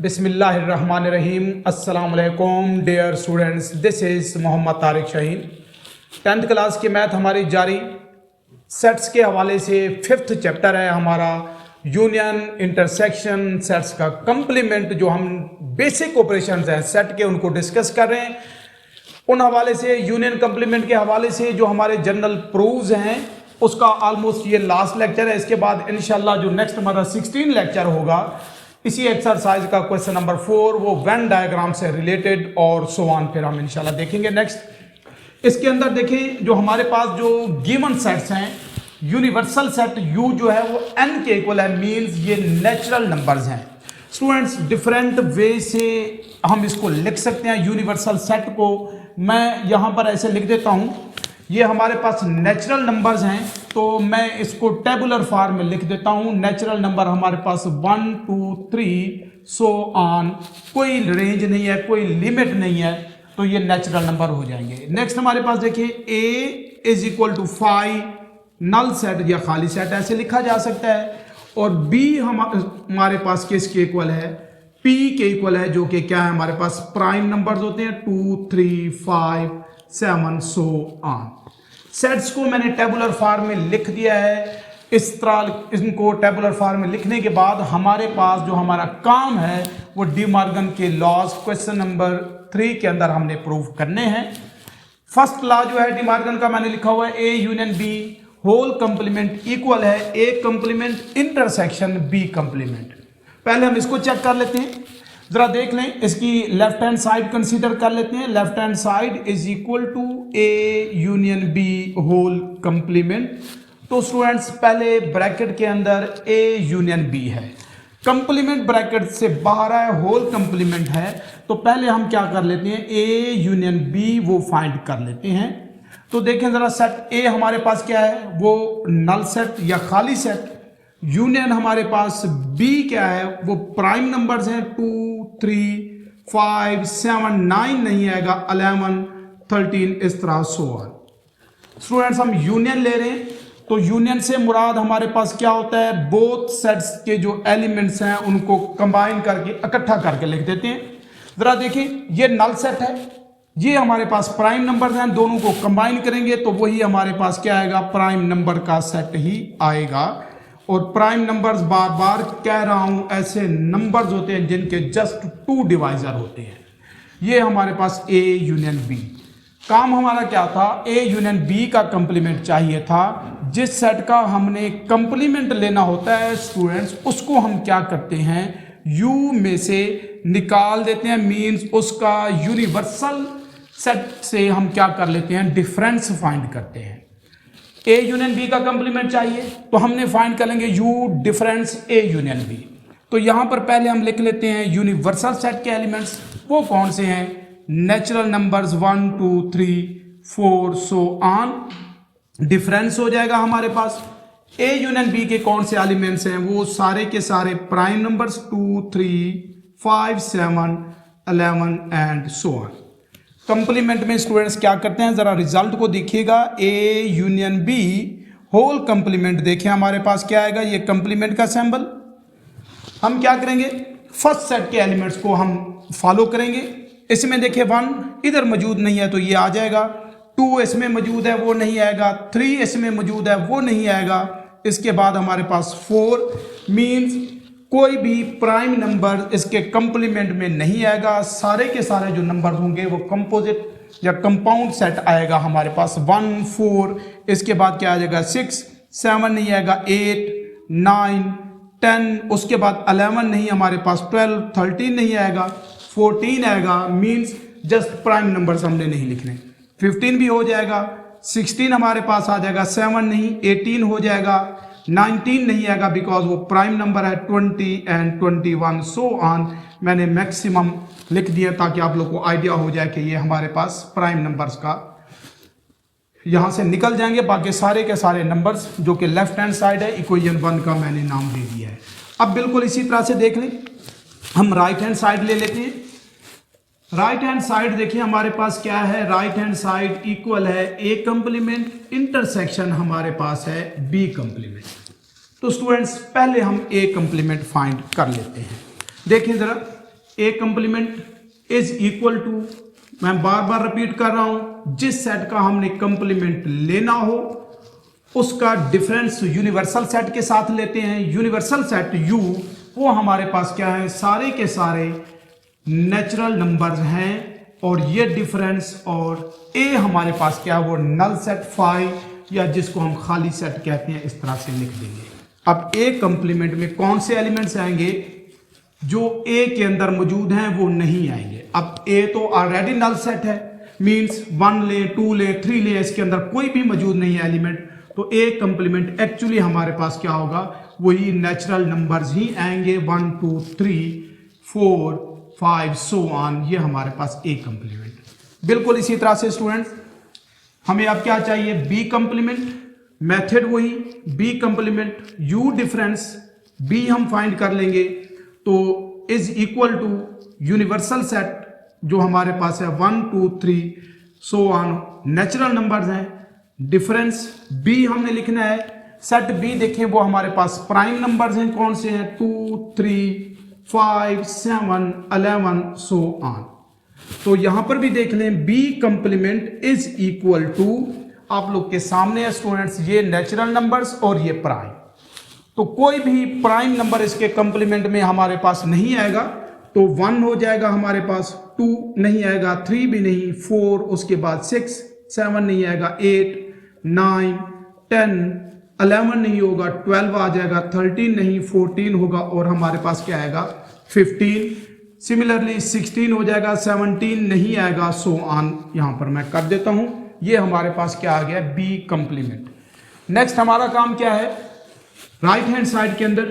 बिस्मिल्लाहिर्रहमानिर्रहीम। अस्सलाम वालेकुम dear students, this is Mohammad Tariq Shaheen. 10th class की मैथ हमारी जारी। सेट्स के हवाले से 5th चैप्टर है हमारा यूनियन इंटरसेक्शन सेट्स का कंप्लीमेंट। जो हम बेसिक ऑपरेशंस हैं सेट के उनको डिस्कस कर रहे हैं। उन हवाले से यूनियन कंप्लीमेंट के हवाले से जो हमारे जनरल प्रूव्स हैं उसका ऑलमोस्ट ये लास्ट लेक्चर है। इसके बाद इंशाल्लाह जो नेक्स्ट हमारा 16 लेक्चर होगा इसी एक्सरसाइज का क्वेश्चन नंबर 4 वो वेन डायग्राम से रिलेटेड और सो ऑन फिर हम इंशाल्लाह देखेंगे नेक्स्ट। इसके अंदर देखिए जो हमारे पास जो गिवन सेट्स हैं, यूनिवर्सल सेट U जो है वो n के इक्वल है, मींस ये नेचुरल नंबर्स हैं। स्टूडेंट्स डिफरेंट वे से हम इसको लिख सकते हैं। यूनिवर्सल सेट को मैं यहाँ पर ऐसे लिख देता हूँ, ये हमारे पास नेचुरल नंबर्स हैं तो मैं इसको टेबुलर फॉर्म में लिख देता हूँ। नेचुरल नंबर हमारे पास 1 2 3 सो ऑन, कोई रेंज नहीं है, कोई लिमिट नहीं है, तो ये नेचुरल नंबर हो जाएंगे। नेक्स्ट हमारे पास देखिए A is equal to 5 null set या खाली सेट ऐसे लिखा जा सकता है, और B हमारे पास किसके इक्वल है, P के इक्वल है, जो कि क्या है हमारे पास प्राइम नंबर्स होते हैं 2 3 5 7 सो ऑन। सेट्स को मैंने टेबुलर फॉर्म में लिख दिया है। इस तरह इनको टेबुलर फॉर्म में लिखने के बाद हमारे पास जो हमारा काम है वो डी मॉर्गन के लॉज क्वेश्चन नंबर 3 के अंदर हमने प्रूव करने हैं। फर्स्ट लॉ जो है डी मॉर्गन का मैंने लिखा हुआ है A union B whole complement equal है A complement intersection B complement. पहले हम इसको चेक कर लेते हैं, जरा देख लें। इसकी लेफ्ट हैंड साइड कंसीडर कर लेते हैं। Left hand side is equal to A union B whole complement. तो स्टूडेंट्स पहले ब्रैकेट के अंदर A यूनियन B है, कंप्लीमेंट ब्रैकेट से बाहर है, होल कंप्लीमेंट है। तो पहले हम क्या कर लेते हैं, A यूनियन B वो फाइंड कर लेते हैं। तो देखें जरा, सेट A हमारे पास क्या है, वो नल सेट या खाली सेट। यूनियन हमारे पास B क्या है, वो प्राइम नंबर्स हैं 2 3 5 7 9 नहीं आएगा, 11 13 इस तरह सो ऑन। स्टूडेंट्स हम यूनियन ले रहे हैं तो यूनियन से मुराद हमारे पास क्या होता है, बोथ सेट्स के जो एलिमेंट्स हैं उनको कंबाइन करके इकट्ठा करके लिख देते हैं। जरा देखिए ये नल सेट है, ये हमारे पास प्राइम नंबर्स हैं, दोनों को कंबाइन करेंगे तो वही हमारे पास क्या आएगा, प्राइम नंबर का सेट ही आएगा। और प्राइम नंबर्स बार बार कह रहा हूं ऐसे नंबर्स होते हैं जिनके जस्ट 2 डिवाइजर होते हैं। ये हमारे पास A यूनियन B। काम हमारा क्या था, A यूनियन B का कंप्लीमेंट चाहिए था। जिस सेट का हमने कंप्लीमेंट लेना होता है स्टूडेंट्स, उसको हम क्या करते हैं, U में से निकाल देते हैं, मीन्स उसका यूनिवर्सल सेट से हम क्या कर लेते हैं, डिफरेंस फाइंड करते हैं। A यूनियन B का कंप्लीमेंट चाहिए तो हमने फाइंड कर लेंगे U difference A union B। तो यहां पर पहले हम लिख लेते हैं यूनिवर्सल सेट के एलिमेंट्स, वो कौन से हैं, natural numbers 1 2 3 4 so on. Difference हो जाएगा हमारे पास A यूनियन B के कौन से एलिमेंट्स हैं, वो सारे के सारे prime numbers 2 3 5 7 11 and so on. Complement में स्टूडेंट्स क्या करते हैं, जरा रिजल्ट को देखिएगा, A union B whole complement. देखिए हमारे पास क्या आएगा, ये कंप्लीमेंट का सिंबल। हम क्या करेंगे, फर्स्ट सेट के एलिमेंट्स को हम फॉलो करेंगे। इसमें देखिए 1 इधर मौजूद नहीं है तो ये आ जाएगा, 2 इसमें मौजूद है वो नहीं आएगा, 3 इसमें मौजूद है वो नहीं आएगा। इसके बाद हमारे पास 4 मीन्स कोई भी प्राइम नंबर इसके कंप्लीमेंट में नहीं आएगा। सारे के सारे जो नंबर होंगे वो कंपोजिट या कंपाउंड सेट आएगा हमारे पास 1 4। इसके बाद क्या आ जाएगा, 6 7 नहीं आएगा, 8 9 10, उसके बाद 11 नहीं हमारे पास, 12 13 नहीं आएगा, 14 आएगा, मीन्स जस्ट प्राइम नंबर्स हमने नहीं लिखने। 15 भी हो जाएगा, 16 हमारे पास आ जाएगा, 7 नहीं, 18 हो जाएगा, 19 नहीं आएगा बिकॉज वो प्राइम नंबर है, 20 एंड 21 सो ऑन। मैंने मैक्सिमम लिख दिया ताकि आप लोग को आइडिया हो जाए कि ये हमारे पास प्राइम नंबर्स का यहाँ से निकल जाएंगे। बाकी सारे के सारे नंबर्स जो कि लेफ्ट हैंड साइड है, इक्वेशन 1 का मैंने नाम दे दिया है। अब बिल्कुल इसी तरह से देख लें, हम राइट हैंड साइड ले लेते हैं। राइट हैंड साइड देखिए हमारे पास क्या है, राइट हैंड साइड इक्वल है A कंप्लीमेंट इंटरसेक्शन हमारे पास है B कंप्लीमेंट। तो स्टूडेंट्स पहले हम A कंप्लीमेंट फाइंड कर लेते हैं। देखिए जरा, ए कंप्लीमेंट इज इक्वल टू, मैं बार बार रिपीट कर रहा हूं, जिस सेट का हमने कंप्लीमेंट लेना हो उसका डिफरेंस यूनिवर्सल सेट के साथ लेते हैं। यूनिवर्सल सेट यू वो हमारे पास क्या है, सारे के सारे नेचुरल नंबर्स हैं, और ये डिफरेंस और ए हमारे पास क्या है, वो नल सेट फाई, या जिसको हम खाली सेट कहते हैं, इस तरह से लिख देंगे। अब ए कंप्लीमेंट में कौन से एलिमेंट्स आएंगे, जो ए के अंदर मौजूद हैं वो नहीं आएंगे। अब ए तो ऑलरेडी नल सेट है, मींस 1 ले 2 ले 3 ले, इसके अंदर कोई भी मौजूद नहीं है एलिमेंट, तो ए कंप्लीमेंट एक्चुअली हमारे पास क्या होगा, वही नेचुरल नंबर्स ही आएंगे, 1 2 3 4 5 सो ऑन, ये हमारे पास ए कंप्लीमेंट। बिल्कुल इसी तरह से स्टूडेंट्स हमें अब क्या चाहिए, बी कंप्लीमेंट, मेथड वही B complement, U difference, B हम फाइंड कर लेंगे, तो is equal to universal set जो हमारे पास है 1 2 3 सो ऑन, नेचुरल नंबर्स हैं, डिफरेंस बी हमने लिखना है, सेट बी देखें वो हमारे पास प्राइम नंबर्स हैं, कौन से हैं, 2 3 5 7 11 सो ऑन। तो यहां पर भी देख लें, B complement is equal to, आप लोग के सामने है स्टूडेंट्स, ये नेचुरल नंबर्स और ये प्राइम, तो कोई भी प्राइम नंबर इसके कंप्लीमेंट में हमारे पास नहीं आएगा, तो 1 हो जाएगा हमारे पास, 2 नहीं आएगा, 3 भी नहीं, 4, उसके बाद 6 7 नहीं आएगा, 8 9 10 11 नहीं होगा, 12 आ जाएगा, 13 नहीं, 14 होगा, और हमारे पास क्या आएगा 15, सिमिलरली 16 हो जाएगा, 17 नहीं आएगा, सो ऑन। यहां पर मैं कर देता हूं, ये हमारे पास क्या आ गया, बी कंप्लीमेंट। नेक्स्ट हमारा काम क्या है, राइट हैंड साइड के अंदर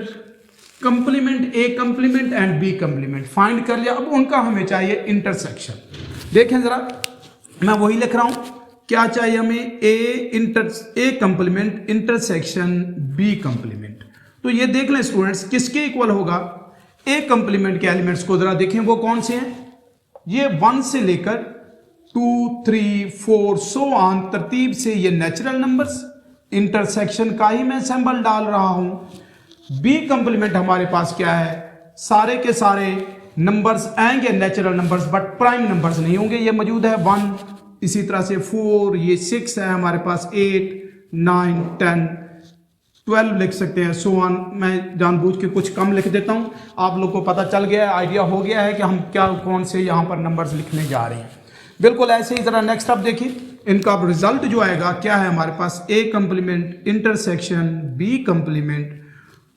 complement, A complement and B complement find कर लिया, अब उनका हमें चाहिए इंटरसेक्शन। देखें जरा, मैं वही लिख रहा हूं, क्या चाहिए हमें, ए कंप्लीमेंट इंटरसेक्शन बी कंप्लीमेंट। तो ये देख लें स्टूडेंट्स, किसके इक्वल होगा, ए कंप्लीमेंट के एलिमेंट्स को जरा देखें, वो कौन से हैं, ये 1 से लेकर 2 3 4 सो ऑन, तरतीब से ये नेचुरल नंबर्स, इंटरसेक्शन का ही मैं सिंबल डाल रहा हूं। बी कंप्लीमेंट हमारे पास क्या है, सारे के सारे नंबर्स आएंगे natural numbers, but prime numbers नहीं होंगे, ये मौजूद है 1, इसी तरह से 4, ये 6 है हमारे पास, 8 9 10 12 लिख सकते हैं, सो ऑन। मैं जानबूझ के कुछ कम लिख देता हूं, आप लोग को पता चल गया है, आइडिया हो गया है कि हम क्या कौन से यहां पर नंबर्स लिखने जा रहे हैं। बिल्कुल ऐसे ही जरा नेक्स्ट अब देखिए, इनका रिजल्ट जो आएगा क्या है हमारे पास, ए कंप्लीमेंट इंटरसेक्शन बी कंप्लीमेंट।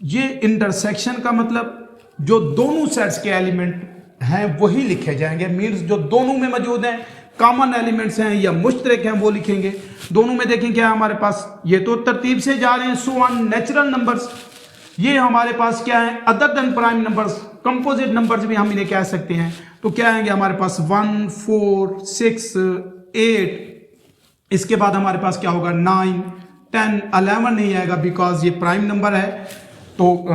ये इंटरसेक्शन का मतलब जो दोनों सेट्स के एलिमेंट हैं वही लिखे जाएंगे, मींस जो दोनों में मौजूद हैं, कॉमन एलिमेंट्स हैं या मुश्तरक हैं वो लिखेंगे। दोनों में देखें क्या है हमारे पास, ये तो तरतीब से जा रहे हैं, सो ऑन नेचुरल नंबर्स, ये हमारे पास क्या है, other than prime numbers, composite numbers भी हम इन्हें कह सकते हैं। तो क्या आएंगे हमारे पास 1 4 6 8, इसके बाद हमारे पास क्या होगा 9 10 11 नहीं आएगा, बिकॉज ये प्राइम नंबर है, तो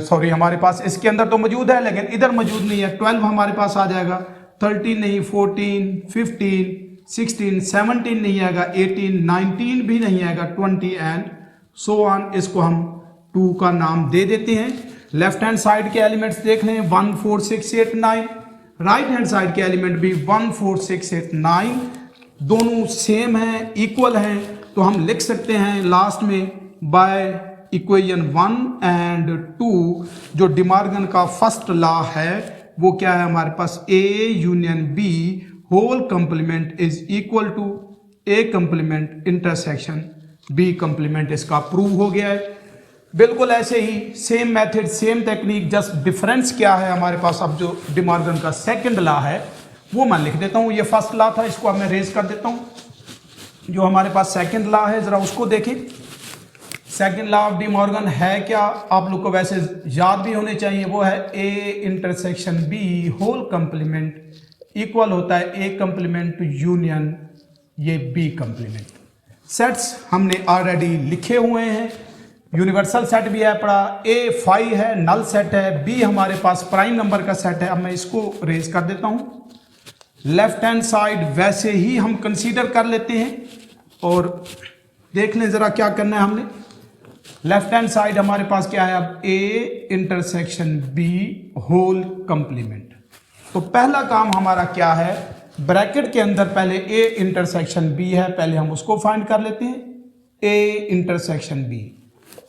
सॉरी हमारे पास इसके अंदर तो मौजूद है लेकिन इधर मौजूद नहीं है, 12 हमारे पास आ जाएगा, 13 नहीं, 14 15 16 17 नहीं आएगा, 18 19 भी नहीं आएगा, 20 एंड सो ऑन। इसको हम 2 का नाम दे देते हैं। लेफ्ट हैंड साइड के एलिमेंट्स देख लें, 1 4 6 8 9, राइट हैंड साइड के एलिमेंट भी 1 4 6 8 9, दोनों सेम हैं, इक्वल हैं, तो हम लिख सकते हैं लास्ट में बाय इक्वेशन 1 एंड 2, जो डिमॉर्गन का फर्स्ट लॉ है वो क्या है हमारे पास, A union B whole complement is equal to A complement intersection B complement. इसका प्रूव हो गया है। बिल्कुल ऐसे ही same method same technique, just difference क्या है हमारे पास, अब जो डिमॉर्गन का सेकंड लॉ है वो मैं लिख देता हूँ, ये फर्स्ट लॉ था, इसको अब मैं रेज कर देता हूँ। जो हमारे पास सेकंड लॉ है जरा उसको देखें। सेकंड लॉ ऑफ डिमॉर्गन है क्या, आप लोग को वैसे याद भी होने चाहिए, वो है A intersection B whole complement equal होता है ए कंप्लीमेंट यूनियन ये बी कंप्लीमेंट। सेट्स हमने ऑलरेडी लिखे हुए हैं, यूनिवर्सल सेट भी है पढ़ा, ए फाई है नल सेट है, बी हमारे पास प्राइम नंबर का सेट है। अब मैं इसको रेज कर देता हूँ। लेफ्ट हैंड साइड वैसे ही हम कंसीडर कर लेते हैं और देख लें ज़रा क्या करना है हमने। लेफ्ट हैंड साइड हमारे पास क्या है, अब A intersection B whole complement. तो पहला काम हमारा क्या है, ब्रैकेट के अंदर पहले ए इंटरसेक्शन बी है, पहले हम उसको फाइंड कर लेते हैं। A intersection B,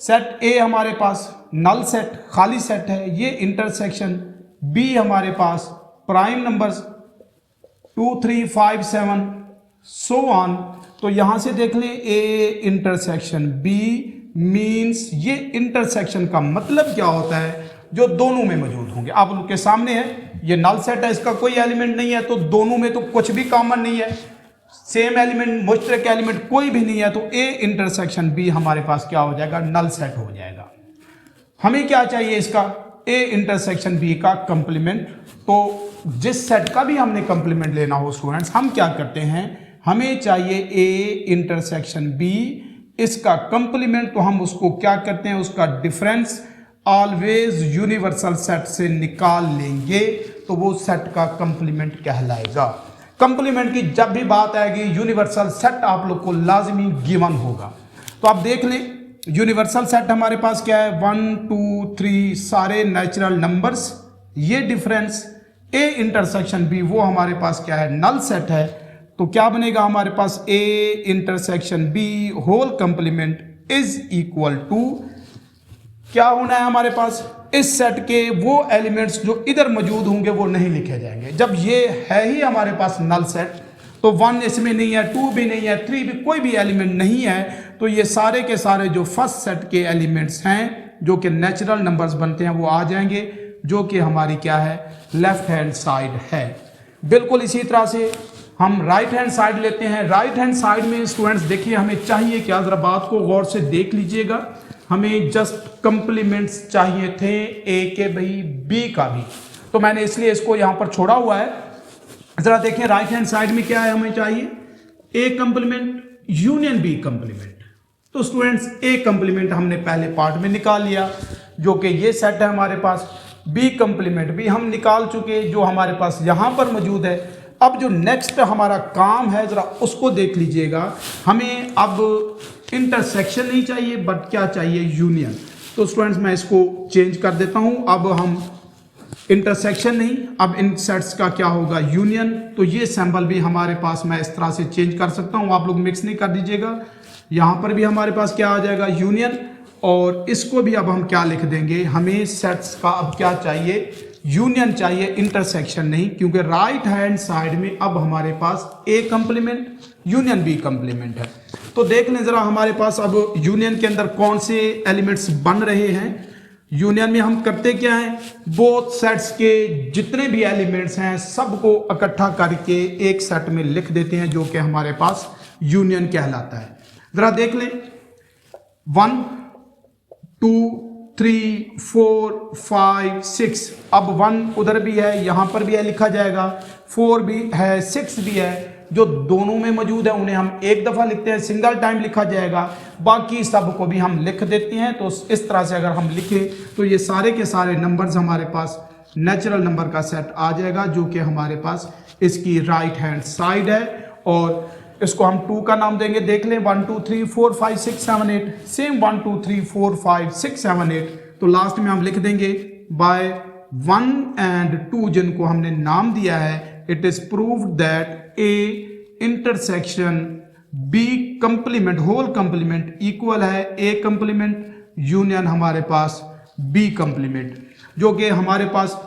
set A हमारे पास नल सेट, खाली सेट है। ये इंटरसेक्शन बी हमारे पास प्राइम नंबर्स 2 3 5 7 सो ऑन। तो यहां से देख लें ए इंटरसेक्शन बी मीन्स, ये इंटरसेक्शन का मतलब क्या होता है, जो दोनों में मौजूद होंगे। आप लोग के सामने है, ये नल सेट है, इसका कोई एलिमेंट नहीं है, तो दोनों में तो कुछ भी कॉमन नहीं है, सेम एलिमेंट, मुश्तरक एलिमेंट कोई भी नहीं है, तो ए इंटरसेक्शन बी हमारे पास क्या हो जाएगा, नल सेट हो जाएगा। हमें क्या चाहिए इसका, ए इंटरसेक्शन बी का कंप्लीमेंट। तो जिस सेट का भी हमने कंप्लीमेंट लेना हो स्टूडेंट्स, हम क्या करते हैं, हमें चाहिए ए इंटरसेक्शन बी, इसका कंप्लीमेंट। तो हम उसको क्या करते हैं, उसका डिफरेंस ऑलवेज यूनिवर्सल सेट से निकाल लेंगे, तो वो सेट का कंप्लीमेंट कहलाएगा। कंप्लीमेंट की जब भी बात आएगी, यूनिवर्सल सेट आप लोग को लाजमी गिवन होगा। तो आप देख लें, यूनिवर्सल सेट हमारे पास क्या है, 1 2 3 सारे नेचुरल नंबर्स, ये डिफरेंस ए इंटरसेक्शन बी वो हमारे पास क्या है, नल सेट है। तो क्या बनेगा हमारे पास, A intersection B whole complement is equal to, क्या होना है हमारे पास, इस सेट के वो एलिमेंट्स जो इधर मौजूद होंगे वो नहीं लिखे जाएंगे। जब ये है ही हमारे पास नल सेट, तो 1 इसमें नहीं है, 2 भी नहीं है, 3 भी, कोई भी एलिमेंट नहीं है, तो ये सारे के सारे जो फर्स्ट सेट के एलिमेंट्स हैं, जो कि नेचुरल नंबर्स बनते हैं, वो आ जाएंगे, जो कि हमारी क्या है, लेफ्ट हैंड साइड है। बिल्कुल इसी तरह से हम राइट हैंड साइड लेते हैं। राइट हैंड साइड में स्टूडेंट्स देखिए हमें चाहिए क्या, जरा बात को गौर से देख लीजिएगा, हमें जस्ट कंप्लीमेंट्स चाहिए थे ए के भी, बी का भी, तो मैंने इसलिए इसको यहां पर छोड़ा हुआ है। जरा देखें राइट हैंड साइड में क्या है, हमें चाहिए ए कंप्लीमेंट यूनियन बी कंप्लीमेंट। तो स्टूडेंट्स ए कंप्लीमेंट हमने पहले पार्ट में निकाल लिया, जो कि ये सेट है हमारे पास। बी कंप्लीमेंट भी हम निकाल चुके, जो हमारे पास यहां पर मौजूद है। अब जो नेक्स्ट हमारा काम है, जरा उसको देख लीजिएगा। हमें अब इंटरसेक्शन नहीं चाहिए, बट क्या चाहिए, यूनियन। तो स्टूडेंट्स मैं इसको चेंज कर देता हूं, अब हम इंटरसेक्शन नहीं, अब इन सेट्स का क्या होगा, यूनियन। तो ये सिंबल भी हमारे पास मैं इस तरह से चेंज कर सकता हूं, आप लोग मिक्स नहीं कर दीजिएगा। यहां पर भी हमारे पास क्या आ जाएगा, यूनियन, और इसको भी अब हम क्या लिख देंगे, हमें सेट्स का अब क्या चाहिए, यूनियन चाहिए, इंटरसेक्शन नहीं, क्योंकि राइट हैंड साइड में अब हमारे पास ए कंप्लीमेंट यूनियन बी कंप्लीमेंट है। तो देख लें जरा हमारे पास अब यूनियन के अंदर कौन से एलिमेंट्स बन रहे हैं। यूनियन में हम करते क्या हैं, बोथ सेट्स के जितने भी एलिमेंट्स हैं सबको इकट्ठा करके एक सेट में लिख देते हैं, जो कि हमारे पास यूनियन कहलाता है। जरा देख लें, 1 2 3 4 5 6, अब 1 उधर भी है, यहां पर भी है, लिखा जाएगा, 4 भी है, 6 भी है, जो दोनों में मौजूद है उन्हें हम एक दफा लिखते हैं, सिंगल टाइम लिखा जाएगा, बाकी सब को भी हम लिख देते हैं। तो इस तरह से अगर हम लिखें तो ये सारे के सारे नंबर्स हमारे पास नेचुरल नंबर का सेट आ जाएगा, जो कि हमारे पास इसकी राइट हैंड साइड है। और इसको हम 2 का नाम देंगे, देख लें, 1 2 3 4 5 6 7 8, सेम 1 2 3 4 5 6 7 8। तो लास्ट में हम लिख देंगे बाय 1 and 2, जिनको हमने नाम दिया है, it is proved that A intersection B complement whole complement equal है ए कंप्लीमेंट यूनियन हमारे पास बी कंप्लीमेंट, जो कि हमारे पास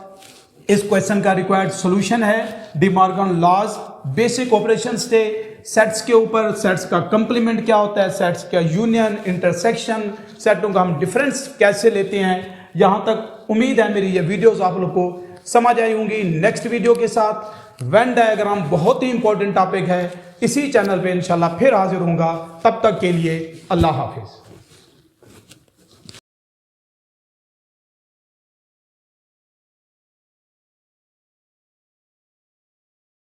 इस क्वेश्चन का रिक्वायर्ड सॉल्यूशन है। De Morgan laws, basic operations थे सेट्स के ऊपर, सेट्स का कंप्लीमेंट क्या होता है, सेट्स का यूनियन, इंटरसेक्शन, सेटों का हम डिफरेंस कैसे लेते हैं। यहां तक उम्मीद है मेरी ये वीडियोस आप लोग को समझ आई होंगी। नेक्स्ट वीडियो के साथ वेन डायग्राम बहुत ही इंपॉर्टेंट टॉपिक है, इसी चैनल पे इंशाल्लाह फिर हाजिर होऊंगा। तब तक के लिए अल्लाह हाफिज।